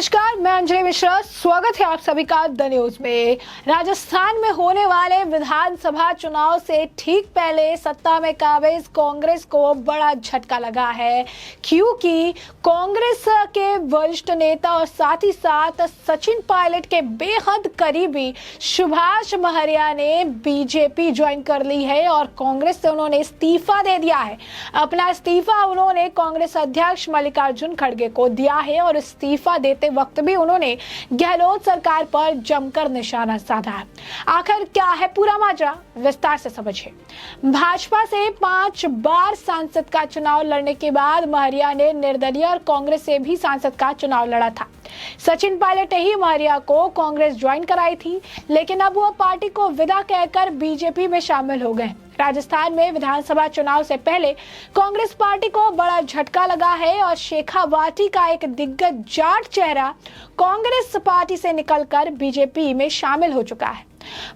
नमस्कार, मैं अंजलि मिश्रा। स्वागत है आप सभी का द न्यूज में। राजस्थान में होने वाले विधानसभा चुनाव से ठीक पहले सत्ता में काबिज कांग्रेस को बड़ा झटका लगा है, क्योंकि कांग्रेस के वरिष्ठ नेता और साथ ही साथ सचिन पायलट के बेहद करीबी सुभाष महरिया ने बीजेपी ज्वाइन कर ली है और कांग्रेस से उन्होंने इस्तीफा दे दिया है। अपना इस्तीफा उन्होंने कांग्रेस अध्यक्ष मल्लिकार्जुन खड़गे को दिया है और इस्तीफा देते वक्त भी उन्होंने गहलोत सरकार पर जमकर निशाना साधा है। आखिर क्या है पूरा माजरा, विस्तार से समझिए। भाजपा से 5 बार सांसद का चुनाव लड़ने के बाद महरिया ने निर्दलीय और कांग्रेस से भी सांसद का चुनाव लड़ा था। सचिन पायलट ने ही महरिया को कांग्रेस ज्वाइन कराई थी, लेकिन अब वो पार्टी को विदा कहकर बीजेपी में शामिल हो गए। राजस्थान में विधानसभा चुनाव से पहले कांग्रेस पार्टी को बड़ा झटका लगा है और शेखावाटी का एक दिग्गज जाट चेहरा कांग्रेस पार्टी से निकलकर बीजेपी में शामिल हो चुका है।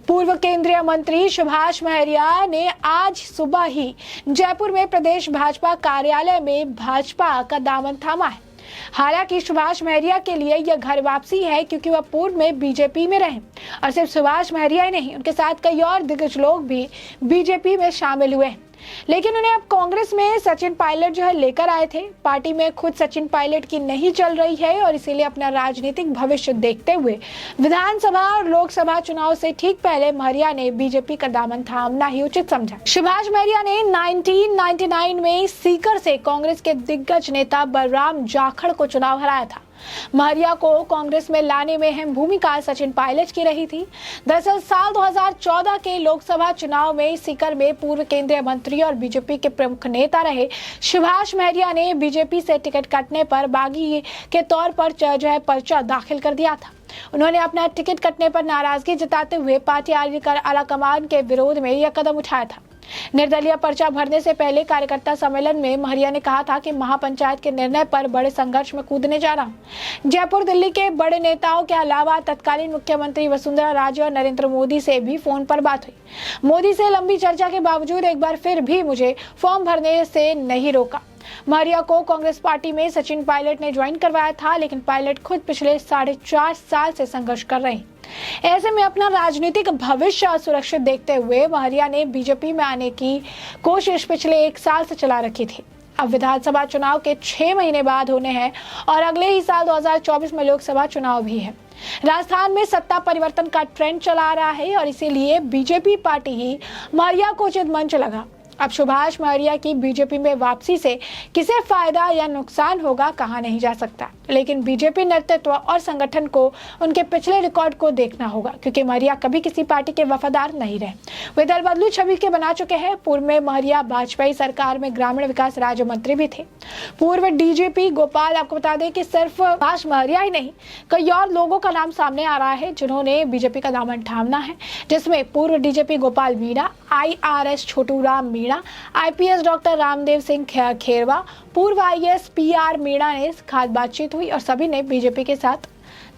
पूर्व केंद्रीय मंत्री सुभाष महरिया ने आज सुबह ही जयपुर में प्रदेश भाजपा कार्यालय में भाजपा का दामन थामा है। हालांकि सुभाष महरिया के लिए यह घर वापसी है, क्योंकि वह पूर्व में बीजेपी में रहे और सिर्फ सुभाष महरिया ही नहीं, उनके साथ कई और दिग्गज लोग भी बीजेपी में शामिल हुए हैं। लेकिन उन्हें अब कांग्रेस में सचिन पायलट जो है लेकर आए थे। पार्टी में खुद सचिन पायलट की नहीं चल रही है और इसीलिए अपना राजनीतिक भविष्य देखते हुए विधानसभा और लोकसभा चुनाव से ठीक पहले महरिया ने बीजेपी का दामन थामना ही उचित समझा। सुभाष महरिया ने 1999 में सीकर से कांग्रेस के दिग्गज नेता बलराम जाखड़ को चुनाव हराया था। महरिया को कांग्रेस में लाने में अहम भूमिका सचिन पायलट की रही थी। दरअसल साल 2014 के लोकसभा चुनाव में सीकर में पूर्व केंद्रीय मंत्री और बीजेपी के प्रमुख नेता रहे सुभाष महरिया ने बीजेपी से टिकट कटने पर बागी के तौर पर जो है पर्चा दाखिल कर दिया था। उन्होंने अपना टिकट कटने पर नाराजगी जताते हुए पार्टी आलाकमान के विरोध में यह कदम उठाया था। निर्दलीय पर्चा भरने से पहले कार्यकर्ता सम्मेलन में महरिया ने कहा था कि महापंचायत के निर्णय पर बड़े संघर्ष में कूदने जा रहा हूं। जयपुर दिल्ली के बड़े नेताओं के अलावा तत्कालीन मुख्यमंत्री वसुंधरा राजे और नरेंद्र मोदी से भी फोन पर बात हुई। मोदी से लंबी चर्चा के बावजूद एक बार फिर भी मुझे फॉर्म भरने से नहीं रोका। महरिया को कांग्रेस पार्टी में सचिन पायलट ने ज्वाइन करवाया था, लेकिन पायलट खुद पिछले 4.5 साल से संघर्ष कर रहे हैं। ऐसे में अपना राजनीतिक भविष्य सुरक्षित देखते हुए महरिया ने बीजेपी में आने की कोशिश पिछले 1 साल से चला रखी थी। अब विधानसभा चुनाव के 6 महीने बाद होने हैं और अगले ही साल 2024 में लोकसभा चुनाव भी है। राजस्थान में सत्ता परिवर्तन का ट्रेंड चला आ रहा है और इसीलिए बीजेपी पार्टी ही महरिया को उचित मंच लगा। अब सुभाष महरिया की बीजेपी में वापसी से किसे फायदा या नुकसान होगा कहा नहीं जा सकता, लेकिन बीजेपी नेतृत्व और संगठन को उनके पिछले रिकॉर्ड को देखना होगा, क्योंकि महरिया कभी किसी पार्टी के वफादार नहीं रहे। वे दल बदलू छवि के बना चुके हैं। पूर्व में महरिया वाजपेयी सरकार में ग्रामीण विकास राज्य मंत्री भी थे। पूर्व डीजीपी गोपाल, आपको बता दें कि सिर्फ सुभाष महरिया ही नहीं, कई और लोगों का नाम सामने आ रहा है जिन्होंने बीजेपी का दामन थामना है, जिसमें पूर्व DGP Gopal Meena, IRS Chhotu Ram Meena, IPS doctor Ramdev Singh Kherwa, पूर्व IAS PR मीणा ने खास बातचीत हुई और सभी ने बीजेपी के साथ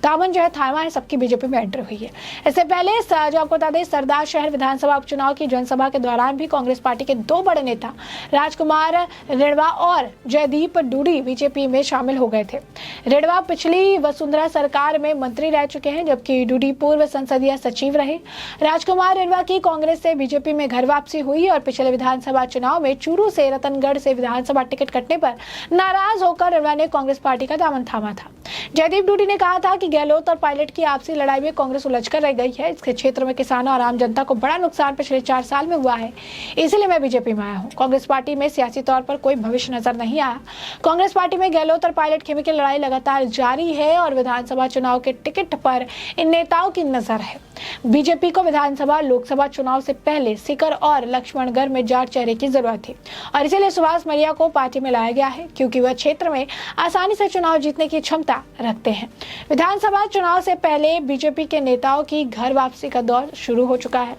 दामन जो है थामा है, सबकी बीजेपी में एंट्री हुई है। इससे पहले जो आपको बता दें, सरदार शहर विधानसभा उपचुनाव की जनसभा के दौरान भी कांग्रेस पार्टी के 2 बड़े नेता राजकुमार रिणवा और जयदीप डूडी बीजेपी में शामिल हो गए थे। रिणवा पिछली वसुंधरा सरकार में मंत्री रह चुके हैं, जबकि डूडी पूर्व संसदीय सचिव रहे। राजकुमार रिणवा की कांग्रेस से बीजेपी में घर वापसी हुई और पिछले विधानसभा चुनाव में चूरू से रतनगढ़ से विधानसभा टिकट कटने पर नाराज होकर रिणवा ने कांग्रेस पार्टी का दामन थामा था। जयदीप डूडी ने कहा था कि गहलोत और पायलट की आपसी लड़ाई में कांग्रेस उलझकर रह गई है। इसके क्षेत्र में किसानों और आम जनता को बड़ा नुकसान पिछले 4 साल में हुआ है, इसलिए मैं बीजेपी में आया हूं। कांग्रेस पार्टी में सियासी तौर पर कोई भविष्य नजर नहीं आया। कांग्रेस पार्टी में गहलोत और पायलट खेमे की लड़ाई लगातार जारी है और विधानसभा चुनाव के टिकट पर इन नेताओं की नजर है। बीजेपी को विधानसभा लोकसभा चुनाव से पहले सीकर और लक्ष्मणगढ़ में जाट चेहरे की जरूरत थी और इसीलिए सुभाष महरिया को पार्टी में लाया गया है, क्योंकि वह क्षेत्र में आसानी से चुनाव जीतने की क्षमता रखते हैं। विधानसभा चुनाव से पहले बीजेपी के नेताओं की घर वापसी का दौर शुरू हो चुका है।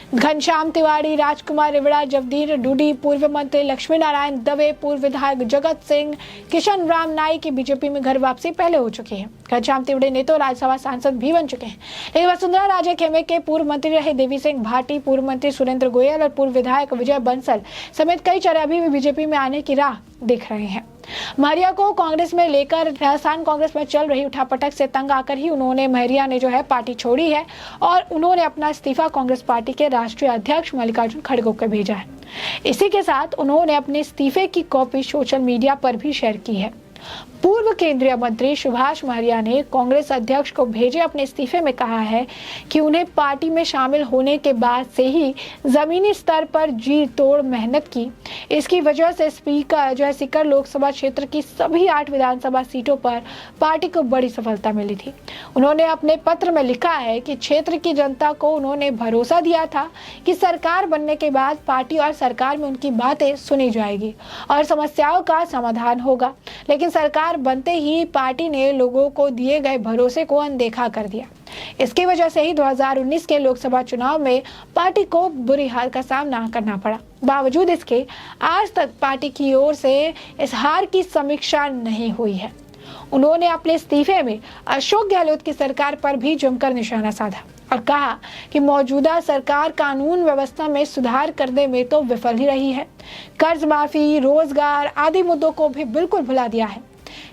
घनश्याम तिवारी, राजकुमार रिवड़ा, जगदीर डूडी, पूर्व मंत्री लक्ष्मी नारायण दवे, पूर्व विधायक जगत सिंह, किशन राम नाई की बीजेपी में घर वापसी पहले हो चुकी है। घनश्याम तिवारी ने तो राज्यसभा सांसद भी बन चुके हैं, लेकिन वसुंधरा राजे खेमे के पूर्व मंत्री रहे देवी सिंह भाटी, पूर्व मंत्री सुरेंद्र गोयल और पूर्व विधायक विजय बंसल समेत कई चेहरे अभी भी बीजेपी में आने की राह दिख रहे हैं। महरिया को कांग्रेस में लेकर राजस्थान कांग्रेस में चल रही उठापटक से तंग आकर ही महरिया ने जो है पार्टी छोड़ी है और उन्होंने अपना इस्तीफा कांग्रेस पार्टी के राष्ट्रीय अध्यक्ष मल्लिकार्जुन खड़गे को भेजा है। इसी के साथ उन्होंने अपने इस्तीफे की कॉपी सोशल मीडिया पर भी शेयर की है। पूर्व केंद्रीय मंत्री सुभाष महरिया ने कांग्रेस अध्यक्ष को भेजे अपने इस्तीफे में कहा है कि उन्हें पार्टी में शामिल होने के बाद से ही जमीनी स्तर पर जी तोड़ मेहनत की। इसकी वजह से सीकर लोकसभा क्षेत्र की सभी 8 विधानसभा सीटों पर पार्टी को बड़ी सफलता मिली थी। उन्होंने अपने पत्र में लिखा है कि क्षेत्र की जनता को उन्होंने भरोसा दिया था कि सरकार बनने के बाद पार्टी और सरकार में उनकी बातें सुनी जाएगी और समस्याओं का समाधान होगा, लेकिन सरकार बनते ही पार्टी ने लोगों को दिए गए भरोसे को अनदेखा कर दिया। इसकी वजह से ही 2019 के लोकसभा चुनाव में पार्टी को बुरी हार का सामना करना पड़ा। बावजूद इसके आज तक पार्टी की ओर से इस हार की समीक्षा नहीं हुई है। उन्होंने अपने इस्तीफे में अशोक गहलोत की सरकार पर भी जमकर निशाना साधा और कहा कि मौजूदा सरकार कानून व्यवस्था में सुधार करने में तो विफल ही रही है, कर्ज माफी, रोजगार आदि मुद्दों को भी बिल्कुल भुला दिया है।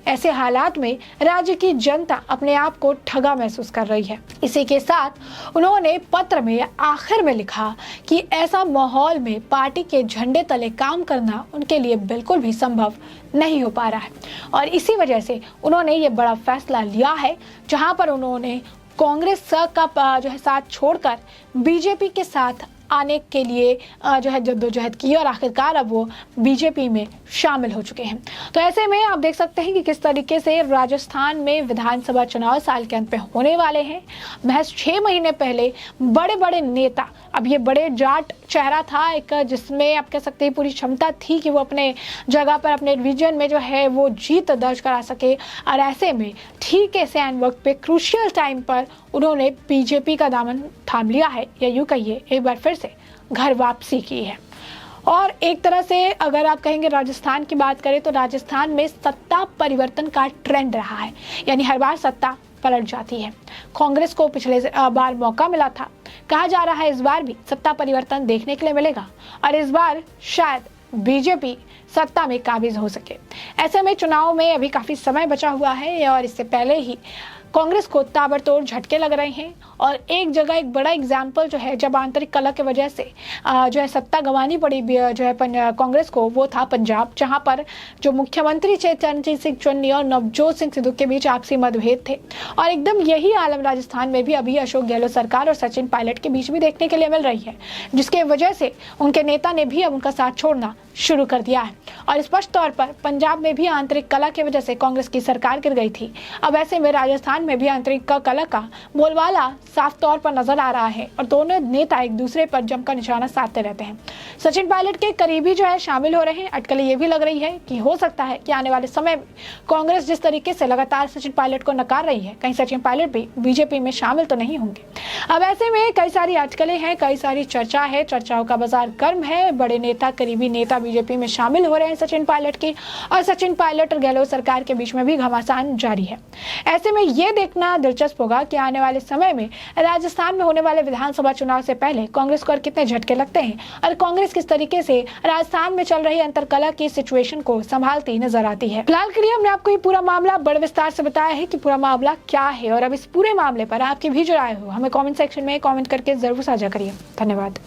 ऐसे हालात में राज्य की जनता अपने आप को ठगा महसूस कर रही है। इसी के साथ उन्होंने पत्र में आखिर में लिखा कि ऐसा माहौल में पार्टी के झंडे तले काम करना उनके लिए बिल्कुल भी संभव नहीं हो पा रहा है और इसी वजह से उन्होंने ये बड़ा फैसला लिया है, जहां पर उन्होंने कांग्रेस का जो है साथ छोड़कर बीजेपी के साथ आने के लिए जो है जद्दोजहद की और आखिरकार अब वो बीजेपी में शामिल हो चुके हैं। तो ऐसे में आप देख सकते हैं कि किस तरीके से राजस्थान में विधानसभा चुनाव साल के अंत में होने वाले हैं। महज 6 महीने पहले बड़े बड़े नेता, अब ये बड़े जाट चेहरा था एक, जिसमें आप कह सकते हैं पूरी क्षमता थी कि वो अपने जगह पर अपने रीजन में जो है वो जीत दर्ज करा सके और ऐसे में ठीक ऐसे एंड वक्त पे क्रूशियल टाइम पर उन्होंने बीजेपी का दामन थाम लिया है, या यूं कहिए एक बार फिर से घर वापसी की है। और एक तरह से अगर आप कहेंगे राजस्थान की बात करें तो राजस्थान में सत्ता परिवर्तन का ट्रेंड रहा है, यानी हर बार सत्ता पलट जाती है। कांग्रेस को पिछले बार मौका मिला था, कहा जा रहा है इस बार भी सत्ता परिवर्तन देखने के लिए मिलेगा और इस बार शायद बीजेपी सत्ता में काबिज हो सके। ऐसे में चुनाव में अभी काफी समय बचा हुआ है और इससे पहले ही कांग्रेस को ताबड़तोड़ झटके लग रहे हैं और एक जगह एक बड़ा एग्जाम्पल जो है जब आंतरिक कलह की वजह से जो है सत्ता गंवानी पड़ी जो है कांग्रेस को, वो था पंजाब, जहां पर जो मुख्यमंत्री चरणजीत सिंह चन्नी और नवजोत सिंह सिद्धू के बीच आपसी मतभेद थे और एकदम यही आलम राजस्थान में भी अभी अशोक गहलोत सरकार और सचिन पायलट के बीच भी देखने के लिए मिल रही है, जिसके वजह से उनके नेता ने भी अब उनका साथ छोड़ना शुरू कर दिया है और स्पष्ट तौर पर पंजाब में भी आंतरिक कलह की वजह से कांग्रेस की सरकार गिर गई थी। अब ऐसे में राजस्थान में भी आंतरिक कलह का बोलबाला साफ तौर पर नजर आ रहा है और दोनों नेता एक दूसरे पर जमकर निशाना साधते रहते हैं। सचिन पायलट के करीबी जो है शामिल हो रहे हैं। अटकलें ये भी लग रही है कि हो सकता है कि आने वाले समय में कांग्रेस जिस तरीके से लगातार सचिन पायलट को नकार रही है, कहीं सचिन पायलट भी बीजेपी में शामिल तो नहीं होंगे। अब ऐसे में कई सारी अटकलें हैं, कई सारी चर्चा है, चर्चाओं का बाजार गर्म है। बड़े नेता, करीबी नेता बीजेपी में शामिल हो रहे हैं सचिन पायलट की, और सचिन पायलट और गहलोत सरकार के बीच में भी घमासान जारी है। ऐसे में ये देखना दिलचस्प होगा कि आने वाले समय में राजस्थान में होने वाले विधानसभा चुनाव से पहले कांग्रेस को और कितने झटके लगते हैं और कांग्रेस किस तरीके से राजस्थान में चल रही अंतरकलह की सिचुएशन को संभालती नजर आती है। फिलहाल के लिए हमने आपको ये पूरा मामला बड़े विस्तार से बताया है कि पूरा मामला क्या है और अब इस पूरे मामले पर आपकी भी जो राय हो हमें कमेंट सेक्शन में कमेंट करके जरूर साझा करिए। धन्यवाद।